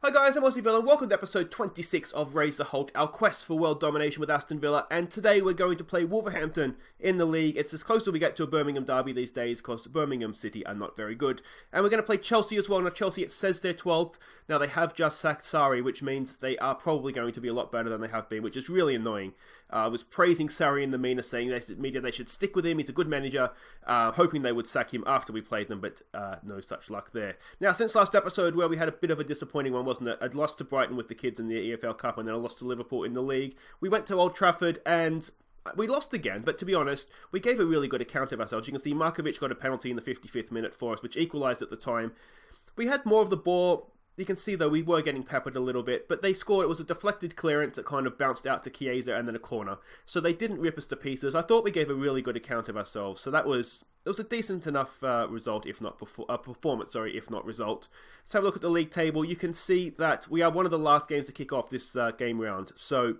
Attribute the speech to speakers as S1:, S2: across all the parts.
S1: Hi guys, I'm Aussie Villa and welcome to episode 26 of Raise the Holte, our quest for world domination with Aston Villa, and today we're going to play Wolverhampton in the league. It's as close as we get to a Birmingham derby these days because Birmingham City are not very good. And we're going to play Chelsea as well. Now Chelsea, it says they're 12th. Now they have just sacked Sarri, which means they are probably going to be a lot better than they have been, which is really annoying. I was praising Sarri in the media, saying they should stick with him, he's a good manager, hoping they would sack him after we played them, but no such luck there. Now, since last episode where we had a bit of a disappointing one, wasn't it? I'd lost to Brighton with the kids in the EFL Cup and then I lost to Liverpool in the league. We went to Old Trafford and we lost again, but to be honest, we gave a really good account of ourselves. You can see Markovic got a penalty in the 55th minute for us, which equalised at the time. We had more of the ball. You can see, though, we were getting peppered a little bit, but they scored. It was a deflected clearance that kind of bounced out to Chiesa and then a corner. So they didn't rip us to pieces. I thought we gave a really good account of ourselves. So it was a decent enough result, if not performance, if not result. Let's have a look at the league table. You can see that we are one of the last games to kick off this game round. So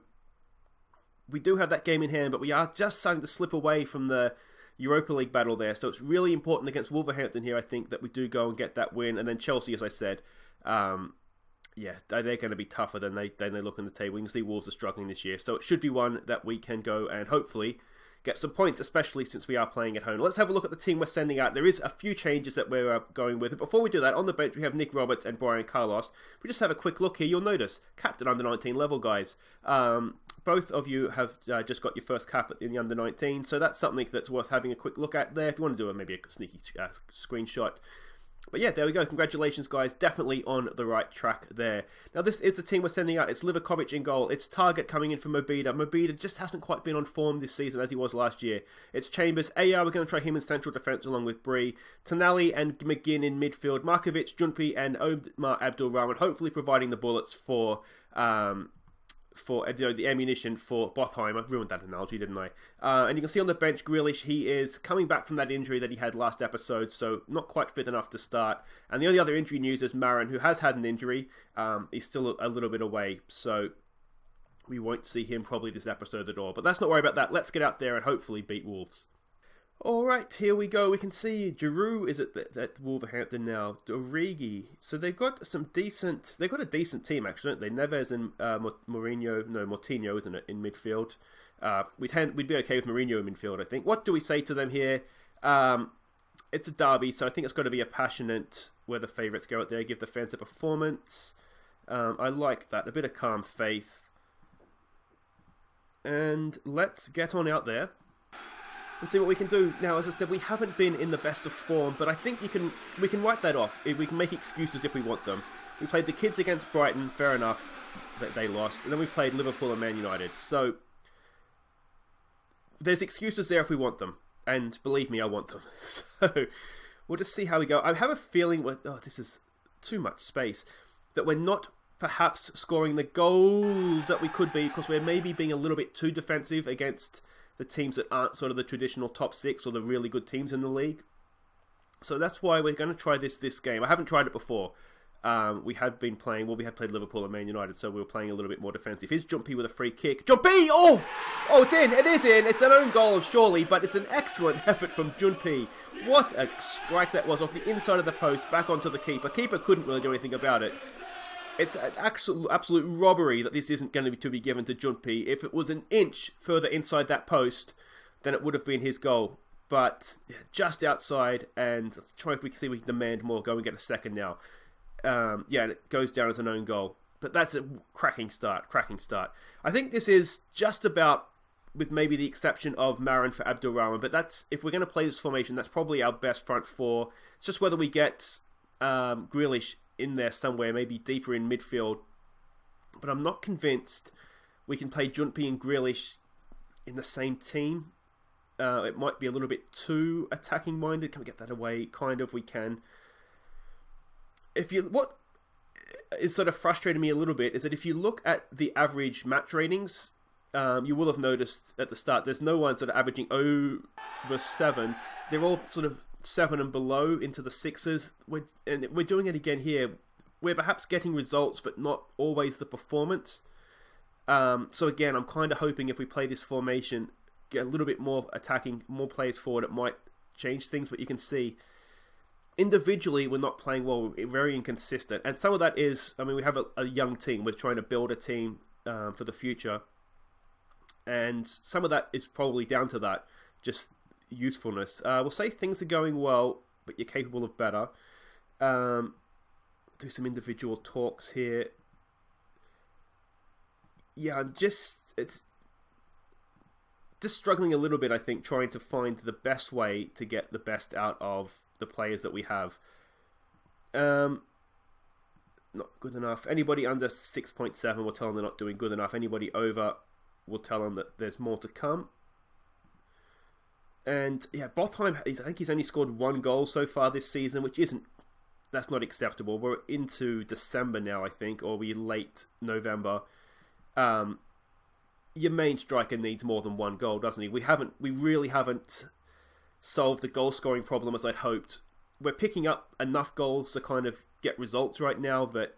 S1: we do have that game in hand, but we are just starting to slip away from the Europa League battle there. So it's really important against Wolverhampton here, I think, that we do go and get that win. And then Chelsea, as I said, they're going to be tougher than they look in the table. You can see Wolves are struggling this year, so it should be one that we can go and hopefully get some points, especially since we are playing at home. Let's have a look at the team we're sending out. There is a few changes that we're going with. Before we do that, on the bench we have Nick Roberts and Brian Carlos. If we just have a quick look here, you'll notice captain under 19 level, guys. Both of you have just got your first cap in the under 19, so that's something that's worth having a quick look at there if you want to do maybe a sneaky screenshot. But yeah, there we go. Congratulations, guys. Definitely on the right track there. Now, this is the team we're sending out. It's Livakovic in goal. It's Target coming in for Mobida. Mobida just hasn't quite been on form this season as he was last year. It's Chambers. AR, we're going to try him in central defence along with Bree. Tonali and McGinn in midfield. Markovic, Junpi and Omar Abdul Rahman, hopefully providing the bullets for the ammunition for Bothheim. I ruined that analogy, didn't I? And you can see on the bench, Grealish, he is coming back from that injury that he had last episode, so not quite fit enough to start. And the only other injury news is Marin, who has had an injury. He's still a little bit away, so we won't see him probably this episode at all. But let's not worry about that. Let's get out there and hopefully beat Wolves. Alright, here we go. We can see Giroud is at Wolverhampton now. Origi. So they've got a decent team actually, don't they? Neves and Moutinho, isn't it, in midfield. We'd be okay with Mourinho in midfield, I think. What do we say to them here? It's a derby, so I think it's got to be a passionate where the favourites go out there, give the fans a performance. I like that. A bit of calm faith. And let's get on out there and see what we can do. Now, as I said, we haven't been in the best of form, but I think we can wipe that off. We can make excuses if we want them. We played the kids against Brighton, fair enough, that they lost. And then we've played Liverpool and Man United. So there's excuses there if we want them. And believe me, I want them. So we'll just see how we go. I have a feeling, this is too much space, that we're not perhaps scoring the goals that we could be because we're maybe being a little bit too defensive against the teams that aren't sort of the traditional top six or the really good teams in the league. So that's why we're going to try this game. I haven't tried it before. We had played Liverpool and Man United, so we were playing a little bit more defensive. Here's Jumpy with a free kick. Jumpy! Oh, it's in! It is in! It's an own goal, surely, but it's an excellent effort from Jumpy. What a strike that was off the inside of the post, back onto the keeper. Keeper couldn't really do anything about it. It's an absolute robbery that this isn't going to be given to Junpi. If it was an inch further inside that post, then it would have been his goal. But just outside, and let's try if we can see we can demand more. Go and get a second now. It goes down as an own goal. But that's a cracking start. I think this is just about, with maybe the exception of Marin for Abdul Rahman, but that's, if we're going to play this formation, that's probably our best front four. It's just whether we get Grealish in there somewhere, maybe deeper in midfield. But I'm not convinced we can play Junpi and Grealish in the same team. It might be a little bit too attacking minded. Can we get that away? Kind of, we can. What is sort of frustrating me a little bit is that if you look at the average match ratings, you will have noticed at the start there's no one sort of averaging over 7. They're all sort of 7 and below into the 6s. We're doing it again here. We're perhaps getting results, but not always the performance. So again, I'm kind of hoping if we play this formation, get a little bit more attacking, more players forward, it might change things. But you can see individually, we're not playing well. We're very inconsistent. And some of that is, I mean, we have a young team. We're trying to build a team for the future. And some of that is probably down to that, just youthfulness. We'll say things are going well, but you're capable of better. Do some individual talks here. Yeah, it's just struggling a little bit, I think, trying to find the best way to get the best out of the players that we have. Not good enough. Anybody under 6.7, we'll tell them they're not doing good enough. Anybody over, we'll tell them that there's more to come. And yeah, Bothheim, I think he's only scored 1 goal so far this season, which that's not acceptable. We're into December now, I think, or we're late November. Your main striker needs more than 1 goal, doesn't he? We really haven't solved the goal scoring problem as I'd hoped. We're picking up enough goals to kind of get results right now, but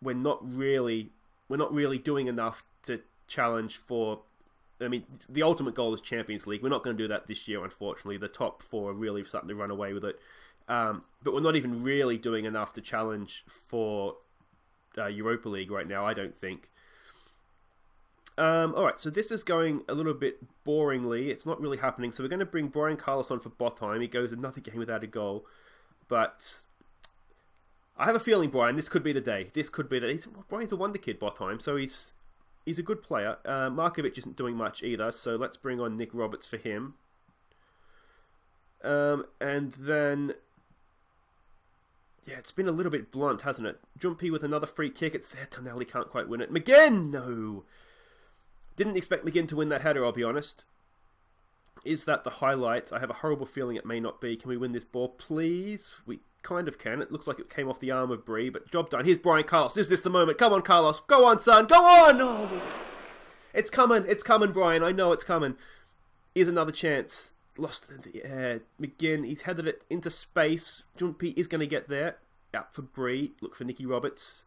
S1: we're not really doing enough to challenge for. I mean, the ultimate goal is Champions League. We're not going to do that this year, unfortunately. The top 4 are really starting to run away with it, but we're not even really doing enough to challenge for Europa League right now, I don't think. Alright, so this is going a little bit boringly. It's not really happening. So we're going to bring Brian Carlos on for Bothheim. He goes another game without a goal. But I have a feeling, Brian, this could be the day. Brian's a wonder kid, Bothheim, so he's a good player. Markovic isn't doing much either, so let's bring on Nick Roberts for him. And then... yeah, it's been a little bit blunt, hasn't it? Jumpy with another free kick. It's there. Tonelli can't quite win it. McGinn! No! Didn't expect McGinn to win that header, I'll be honest. Is that the highlight? I have a horrible feeling it may not be. Can we win this ball, please? We kind of can. It looks like it came off the arm of Bree, but job done. Here's Brian Carlos. Is this the moment? Come on, Carlos. Go on, son. Go on! Oh, it's coming. It's coming, Brian. I know it's coming. Here's another chance. Lost in the air. McGinn, he's headed it into space. Juntpi is going to get there. Out for Bree. Look for Nicky Roberts.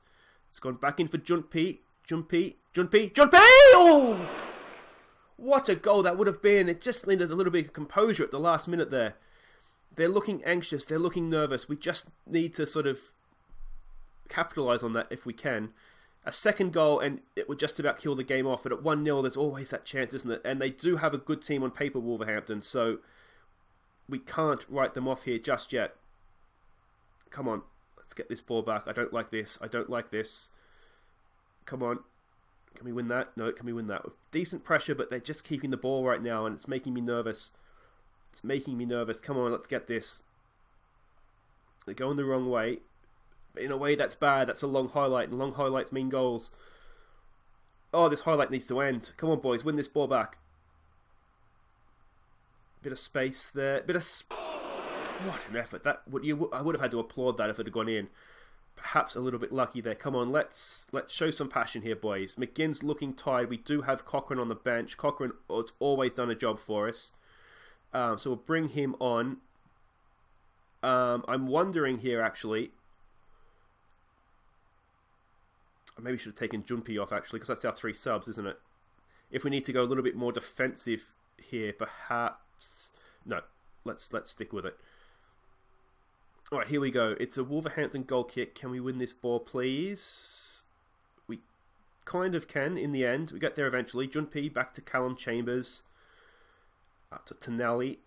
S1: It's gone back in for Juntpi. Juntpi! Oh! What a goal that would have been. It just needed a little bit of composure at the last minute there. They're looking anxious. They're looking nervous. We just need to sort of capitalise on that if we can. A second goal and it would just about kill the game off. But at 1-0, there's always that chance, isn't it? And they do have a good team on paper, Wolverhampton. So we can't write them off here just yet. Come on. Let's get this ball back. I don't like this. Come on. Can we win that? No, can we win that? Decent pressure, but they're just keeping the ball right now, and it's making me nervous. Come on, let's get this. They're going the wrong way. But in a way, that's bad. That's a long highlight, and long highlights mean goals. Oh, this highlight needs to end. Come on, boys, win this ball back. Bit of space there. What an effort. I would have had to applaud that if it had gone in. Perhaps a little bit lucky there. Come on, let's show some passion here, boys. McGinn's looking tired. We do have Cochrane on the bench. Cochrane has always done a job for us. So we'll bring him on. I'm wondering here, actually. I maybe should have taken Jumpy off, actually, because that's our 3 subs, isn't it? If we need to go a little bit more defensive here, perhaps... No, let's stick with it. Alright, here we go. It's a Wolverhampton goal kick. Can we win this ball, please? We kind of can in the end. We get there eventually. Junpei back to Callum Chambers. Out to Tonelli.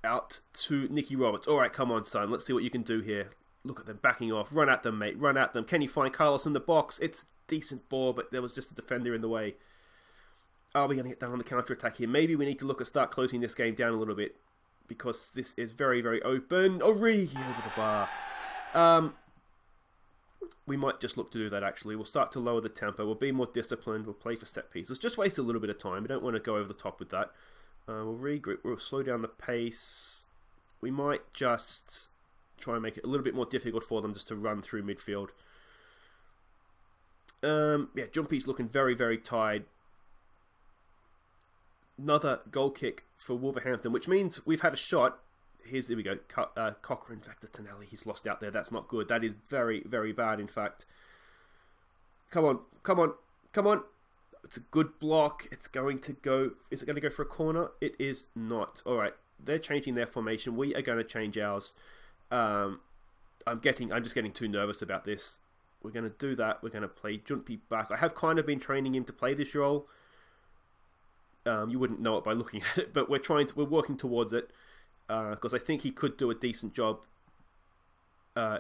S1: Out to Nicky Roberts. Alright, come on, son. Let's see what you can do here. Look at them backing off. Run at them, mate. Run at them. Can you find Carlos in the box? It's a decent ball, but there was just a defender in the way. Are we going to get down on the counter-attack here? Maybe we need to start closing this game down a little bit. Because this is very, very open. Origi over the bar. We might just look to do that, actually. We'll start to lower the tempo. We'll be more disciplined. We'll play for set pieces. Just waste a little bit of time. We don't want to go over the top with that. We'll regroup. We'll slow down the pace. We might just try and make it a little bit more difficult for them just to run through midfield. Yeah, Jumpy's looking very, very tired. Another goal kick for Wolverhampton, which means we've had a shot. Here we go. Cochrane back to Tonelli. He's lost out there. That's not good. That is very, very bad, in fact. Come on. It's a good block. It's going to go... Is it going to go for a corner? It is not. All right. they're changing their formation. We are going to change ours. I'm just getting too nervous about this. We're going to do that. We're going to play Junpi back. I have kind of been training him to play this role. You wouldn't know it by looking at it, but we're working towards it because I think he could do a decent job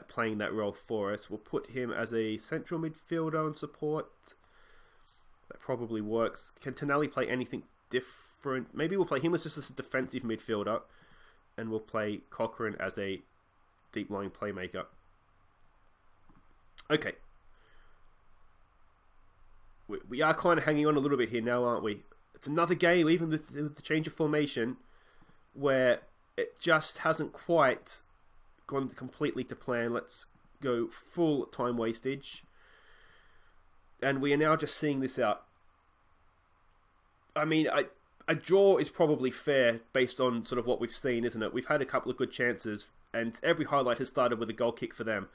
S1: playing that role for us. We'll put him as a central midfielder and support. That probably works. Can Tonali play anything different? Maybe we'll play him as just a defensive midfielder, and we'll play Cochrane as a deep-lying playmaker. Okay. We are kind of hanging on a little bit here now, aren't we? It's another game, even with the change of formation, where it just hasn't quite gone completely to plan. Let's go full time wastage. And we are now just seeing this out. I mean, a draw is probably fair based on sort of what we've seen, isn't it? We've had a couple of good chances, and every highlight has started with a goal kick for them.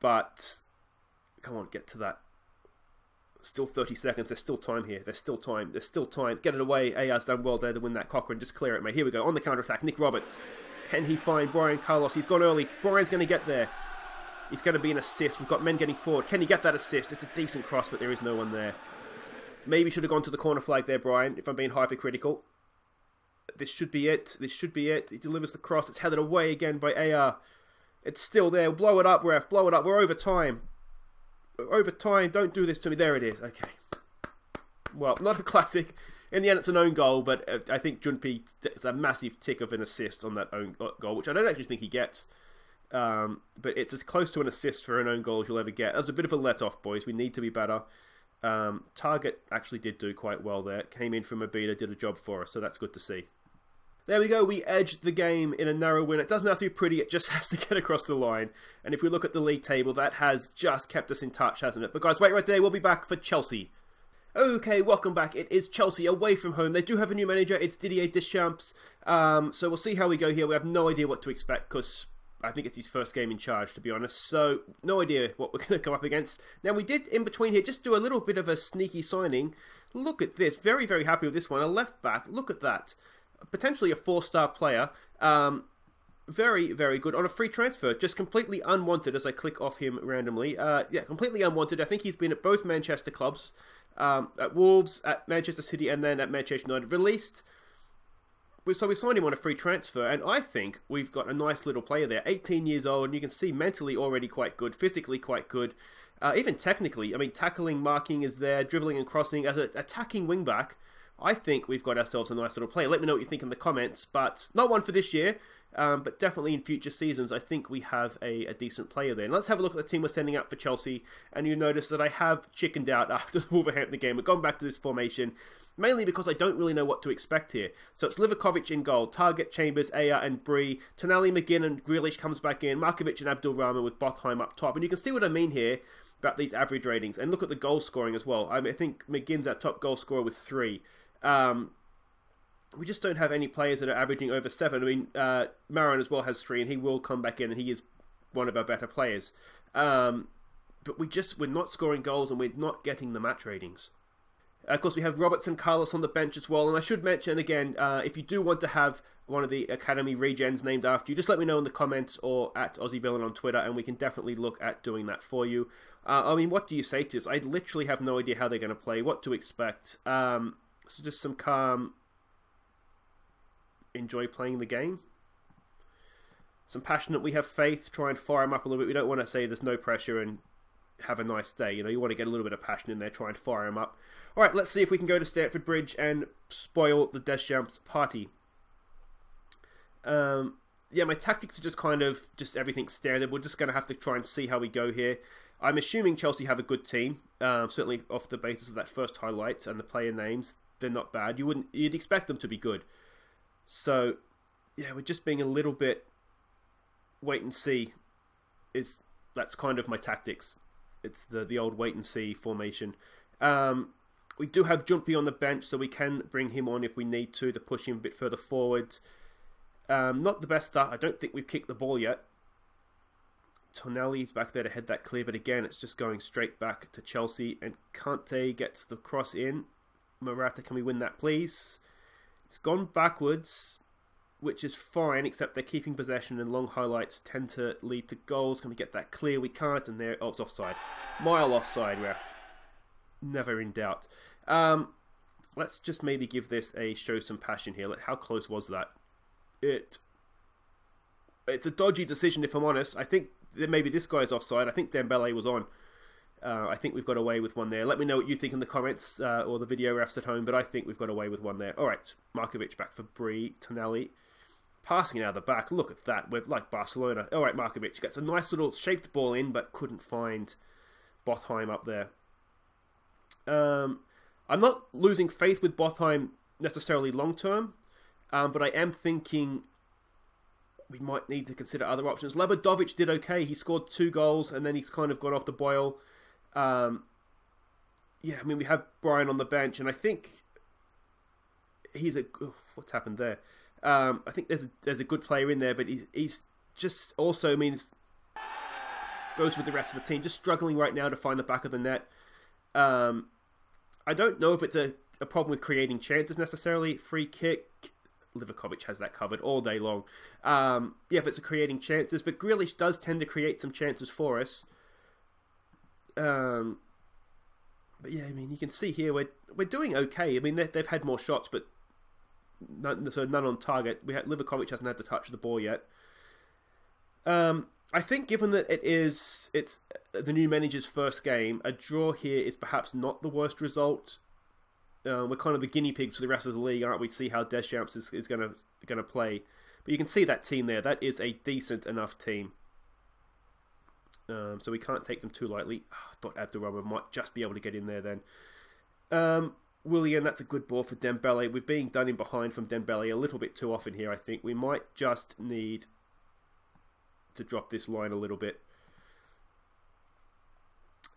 S1: But, come on, get to that. Still 30 seconds. There's still time here. There's still time. Get it away. AR's done well there to win that. Cochrane, just clear it, mate. Here we go. On the counter-attack. Nick Roberts. Can he find Brian Carlos? He's gone early. Brian's going to get there. He's going to be an assist. We've got men getting forward. Can he get that assist? It's a decent cross, but there is no one there. Maybe should have gone to the corner flag there, Brian, if I'm being hypercritical. This should be it. He delivers the cross. It's headed away again by AR. It's still there. Blow it up, ref. Blow it up. We're over time. Over time. Don't do this to me. There it is. Okay. Well, not a classic. In the end, it's an own goal, but I think Junpi, it's a massive tick of an assist on that own goal, which I don't actually think he gets. But it's as close to an assist for an own goal as you'll ever get. That was a bit of a let-off, boys. We need to be better. Target actually did do quite well there. Came in from Abida, did a job for us, so that's good to see. There we go, we edged the game in a narrow win. It doesn't have to be pretty, it just has to get across the line. And if we look at the league table, that has just kept us in touch, hasn't it? But guys, wait right there, we'll be back for Chelsea. Okay, welcome back. It is Chelsea away from home. They do have a new manager, it's Didier Deschamps. So we'll see how we go here. We have no idea what to expect because I think it's his first game in charge, to be honest. So, no idea what we're going to come up against. Now, we did, in between here, just do a little bit of a sneaky signing. Look at this. Very, very happy with this one. A left back. Look at that. Potentially a 4-star player. Very, very good. On a free transfer. Just completely unwanted as I click off him randomly. Yeah, completely unwanted. I think he's been at both Manchester clubs. At Wolves, at Manchester City, and then at Manchester United. Released. So we signed him on a free transfer, and I think we've got a nice little player there. 18 years old, and you can see mentally already quite good, physically quite good. Even technically, I mean, tackling, marking is there, dribbling and crossing. As an attacking wing-back, I think we've got ourselves a nice little player. Let me know what you think in the comments, but not one for this year, but definitely in future seasons, I think we have a decent player there. And let's have a look at the team we're sending out for Chelsea, and you notice that I have chickened out after the Wolverhampton game. We've gone back to this formation, mainly because I don't really know what to expect here. So it's Livakovic in goal, Target, Chambers, Ayer and Bree, Tonali, McGinn and Grealish comes back in, Markovic and Abdul Rahman with Bothheim up top. And you can see what I mean here about these average ratings. And look at the goal scoring as well. I think McGinn's our top goal scorer with 3. We just don't have any players that are averaging over 7. I mean, Marouane as well has 3, and he will come back in, and he is one of our better players. But we're not scoring goals, and we're not getting the match ratings. Of course, we have Roberts and Carlos on the bench as well. And I should mention again, if you do want to have one of the Academy regens named after you, just let me know in the comments or at Aussie Villain on Twitter, and we can definitely look at doing that for you. I mean, what do you say to this? I literally have no idea how they're going to play, what to expect. So just some calm, enjoy playing the game. Some passionate, we have faith, try and fire them up a little bit. We don't want to say there's no pressure and have a nice day. You know, you want to get a little bit of passion in there, try and fire them up. All right, let's see if we can go to Stamford Bridge and spoil the Deschamps party. Yeah, my tactics are just kind of everything standard. We're just going to have to try and see how we go here. I'm assuming Chelsea have a good team, certainly off the basis of that first highlight and the player names. They're not bad. You'd expect them to be good. So, yeah, we're just being a little bit wait and see. That's kind of my tactics. It's the old wait and see formation. We do have Junpi on the bench, so we can bring him on if we need to push him a bit further forward. Not the best start. I don't think we've kicked the ball yet. Tonali's back there to head that clear, but again, it's just going straight back to Chelsea. And Kante gets the cross in. Morata, can we win that, please? It's gone backwards. which is fine, except they're keeping possession and long highlights tend to lead to goals. Can we get that clear? We can't, and there, oh, it's offside. Mile offside, ref. Never in doubt. Let's just maybe give this a show some passion here. How close was that? It's a dodgy decision, if I'm honest. I think that maybe this guy's offside. I think Dembele was on. I think we've got away with one there. Let me know what you think in the comments or the video refs at home, but I think we've got away with one there. All right, Markovic back for Bree, Tonali. Passing it out of the back. Look at that. We're like Barcelona. All right, Markovic gets a nice little shaped ball in, but couldn't find Bothheim up there. I'm not losing faith with Bothheim necessarily long term, but I am thinking we might need to consider other options. Lebadovic did okay. He scored 2 goals, and then he's kind of got off the boil. Yeah, I mean, we have Brian on the bench, and I think he's a... Oh, what's happened there? I think there's a good player in there, but he's just also means goes with the rest of the team. Just struggling right now to find the back of the net. I don't know if it's a problem with creating chances necessarily. Free kick, Livakovic has that covered all day long. Yeah, if it's a creating chances, but Grealish does tend to create some chances for us. But yeah, I mean, you can see here we're doing okay. I mean, they've had more shots, but none on target. Livakovic hasn't had the touch of the ball yet. I think given that it's the new manager's first game, a draw here is perhaps not the worst result. We're kind of the guinea pigs for the rest of the league, aren't we? See how Deschamps is going to play. But you can see that team there. That is a decent enough team. So we can't take them too lightly. I thought Abdurrahman might just be able to get in there then. Willian, that's a good ball for Dembele. We're being done in behind from Dembele a little bit too often here, I think. We might just need to drop this line a little bit.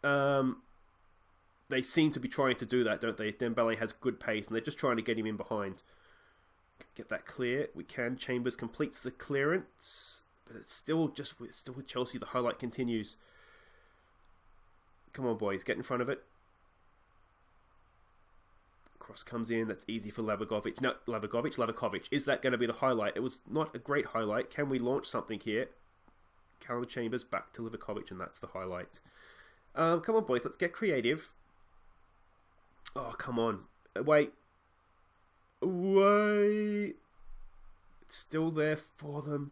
S1: They seem to be trying to do that, don't they? Dembele has good pace, and they're just trying to get him in behind. Get that clear. We can. Chambers completes the clearance, but it's still with Chelsea. The highlight continues. Come on, boys, get in front of it. Cross comes in. That's easy for Levakovic. No, Levakovic. Is that going to be the highlight? It was not a great highlight. Can we launch something here? Callum Chambers back to Livakovic, and that's the highlight. Come on, boys, let's get creative. Oh, come on. Wait. It's still there for them.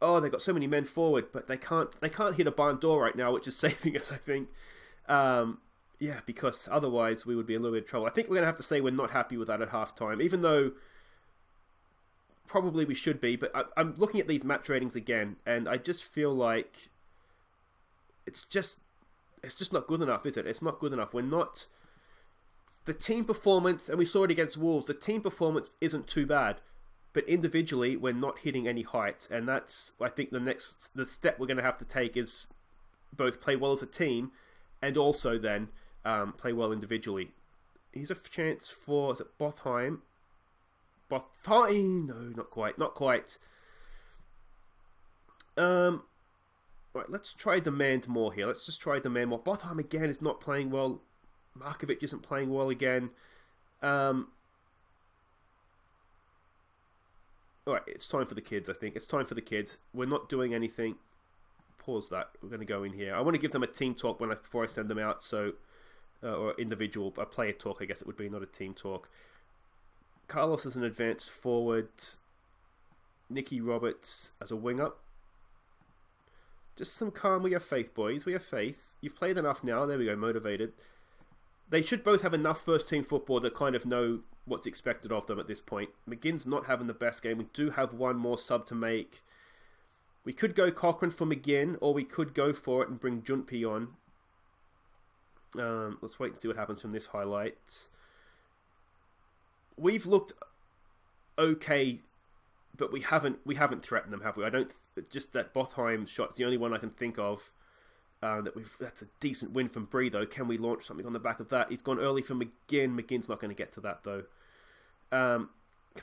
S1: Oh, they've got so many men forward, but they can't hit a barn door right now, which is saving us, I think. Yeah, because otherwise we would be in a little bit of trouble. I think we're going to have to say we're not happy with that at half-time, even though probably we should be, but I'm looking at these match ratings again, and I just feel like it's just not good enough, is it? It's not good enough. We're not... The team performance, and we saw it against Wolves, the team performance isn't too bad, but individually we're not hitting any heights, and that's, I think, the step we're going to have to take is both play well as a team and also then play well individually. Here's a chance for, is it Bothheim? No, not quite. Right, let's try demand more here. Let's just try demand more. Bothheim again is not playing well. Markovic isn't playing well again. Alright, it's time for the kids, I think. It's time for the kids. We're not doing anything. Pause that. We're going to go in here. I want to give them a team talk before I send them out, so or individual, a player talk, I guess it would be, not a team talk. Carlos is an advanced forward. Nicky Roberts as a winger. Just some calm. We have faith, boys. We have faith. You've played enough now. There we go, motivated. They should both have enough first-team football to kind of know what's expected of them at this point. McGinn's not having the best game. We do have one more sub to make. We could go Cochrane for McGinn, or we could go for it and bring Junpei on. Let's wait and see what happens from this highlight. We've looked okay, but we haven't threatened them, have we? I don't. Just that Bothheim shot's the only one I can think of. That's a decent win from Bree, though. Can we launch something on the back of that? He's gone early for McGinn. McGinn's not going to get to that, though. Can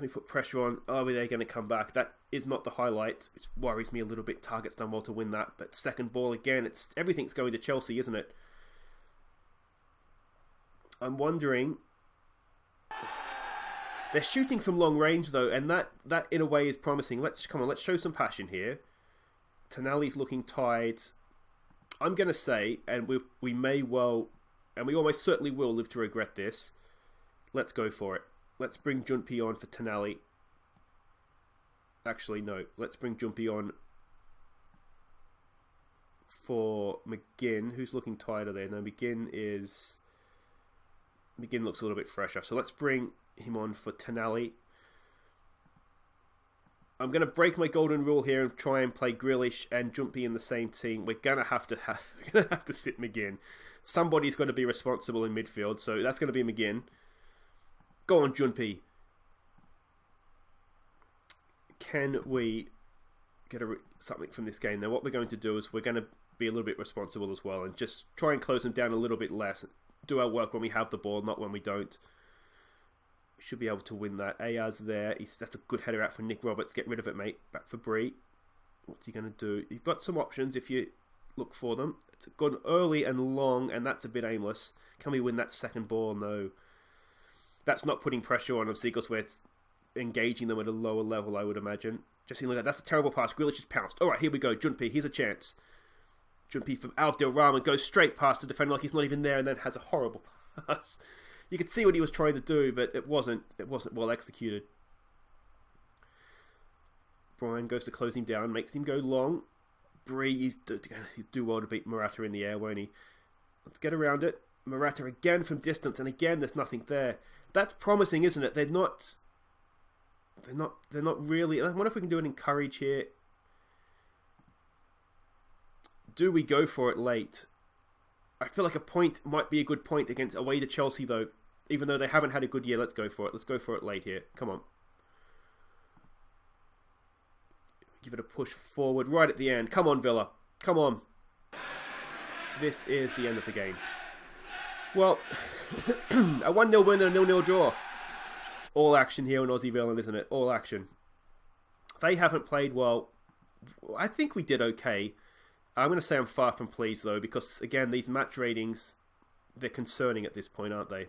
S1: we put pressure on? Oh, they're going to come back. That is not the highlight, which worries me a little bit. Target's done well to win that, but second ball again. Everything's going to Chelsea, isn't it? I'm wondering. They're shooting from long range though, and that in a way is promising. Let's show some passion here. Tonali's looking tied. I'm gonna say, and we may well, and we almost certainly will live to regret this. Let's go for it. Let's bring Jumpy on for Tonali. Actually, no. Let's bring Jumpy on for McGinn. Who's looking tighter there? No, McGinn looks a little bit fresher. So let's bring him on for Tonali. I'm going to break my golden rule here and try and play Grealish and Jumpy in the same team. We're going to have to sit McGinn. Somebody's got to be responsible in midfield, so that's going to be McGinn. Go on, Jumpy. Can we get something from this game? Now, what we're going to do is we're going to be a little bit responsible as well and just try and close them down a little bit less. Do our work when we have the ball, not when we don't. We should be able to win that. AR's there. That's a good header out for Nick Roberts. Get rid of it, mate. Back for Bree. What's he going to do? You've got some options if you look for them. It's gone early and long, and that's a bit aimless. Can we win that second ball? No. That's not putting pressure on Seagulls where it's engaging them at a lower level, I would imagine. Just seeing like that. That's a terrible pass. Grealish just pounced. All right, here we go. Jumpy, here's a chance. Jumpy from Abdelrahman goes straight past the defender like he's not even there, and then has a horrible pass. You could see what he was trying to do, but it wasn't well executed. Brian goes to close him down, makes him go long. Bree, he'd do well to beat Morata in the air, won't he? Let's get around it. Morata again from distance, and again there's nothing there. That's promising, isn't it? They're not really. I wonder if we can do an encourage here. Do we go for it late? I feel like a point might be a good point against away to Chelsea, though. Even though they haven't had a good year, let's go for it. Let's go for it late here. Come on. Give it a push forward right at the end. Come on, Villa. Come on. This is the end of the game. Well, a 1-0 win and a 0-0 draw. It's all action here in Aussie Villa, isn't it? All action. They haven't played well. I think we did okay. I'm going to say I'm far from pleased, though, because, again, these match ratings, they're concerning at this point, aren't they?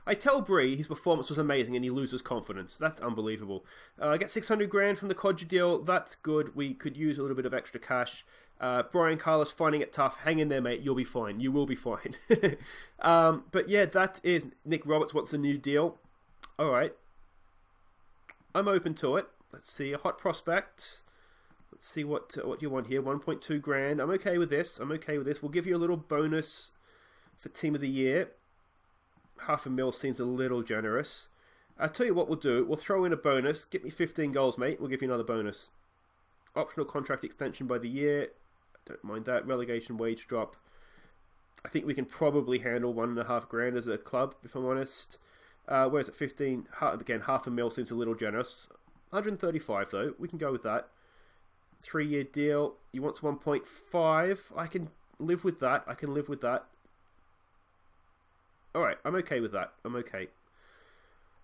S1: I tell Bree his performance was amazing and he loses confidence. That's unbelievable. I get 600 grand from the Codger deal. That's good. We could use a little bit of extra cash. Brian Carlos finding it tough. Hang in there, mate. You'll be fine. You will be fine. But yeah, that is... Nick Roberts wants a new deal. All right. I'm open to it. Let's see. A hot prospect. Let's see what you want here. 1.2 grand. I'm okay with this. We'll give you a little bonus for Team of the Year. $500,000 seems a little generous. I'll tell you what we'll do. We'll throw in a bonus. Get me 15 goals, mate. We'll give you another bonus. Optional contract extension by the year. I don't mind that. Relegation wage drop. I think we can probably handle 1.5 grand as a club, if I'm honest. Where's it? 15. Again, $500,000 seems a little generous. 135 though. We can go with that. 3-year deal. You want 1.5. I can live with that. Alright, I'm okay with that. I'm okay.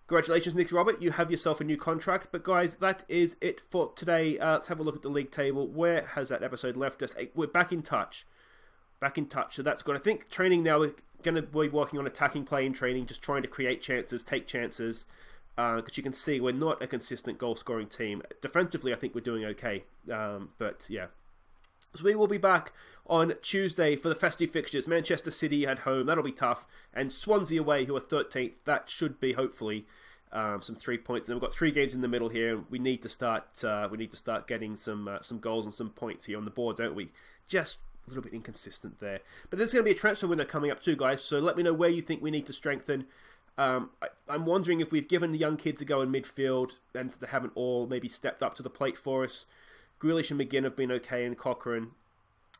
S1: Congratulations, Nick Robert. You have yourself a new contract. But guys, that is it for today. Let's have a look at the league table. Where has that episode left us? We're back in touch. So that's good. I think training now, we're going to be working on attacking play in training, just trying to create chances, take chances. Because you can see we're not a consistent goal-scoring team. Defensively, I think we're doing okay. But yeah. So we will be back on Tuesday for the festive fixtures. Manchester City at home, that'll be tough. And Swansea away, who are 13th. That should be, hopefully, some 3 points. And we've got 3 games in the middle here. We need to start getting some goals and some points here on the board, don't we? Just a little bit inconsistent there. But there's going to be a transfer window coming up too, guys. So let me know where you think we need to strengthen. I'm wondering if we've given the young kids a go in midfield and they haven't all maybe stepped up to the plate for us. Grealish and McGinn have been okay, and Cochrane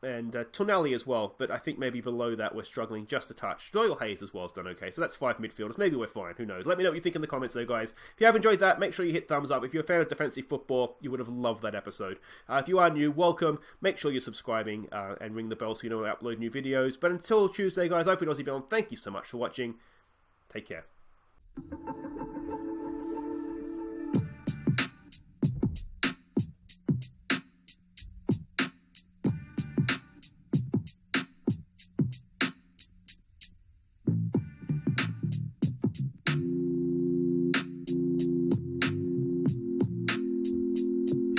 S1: and Tonali as well, but I think maybe below that we're struggling just a touch. Doyle Hayes as well has done okay, so that's 5 midfielders. Maybe we're fine, who knows. Let me know what you think in the comments though, guys. If you have enjoyed that, make sure you hit thumbs up. If you're a fan of defensive football, you would have loved that episode. If you are new, welcome. Make sure you're subscribing and ring the bell so you know when I upload new videos. But until Tuesday, guys, I've been Aussie Bill, and thank you so much for watching. Take care.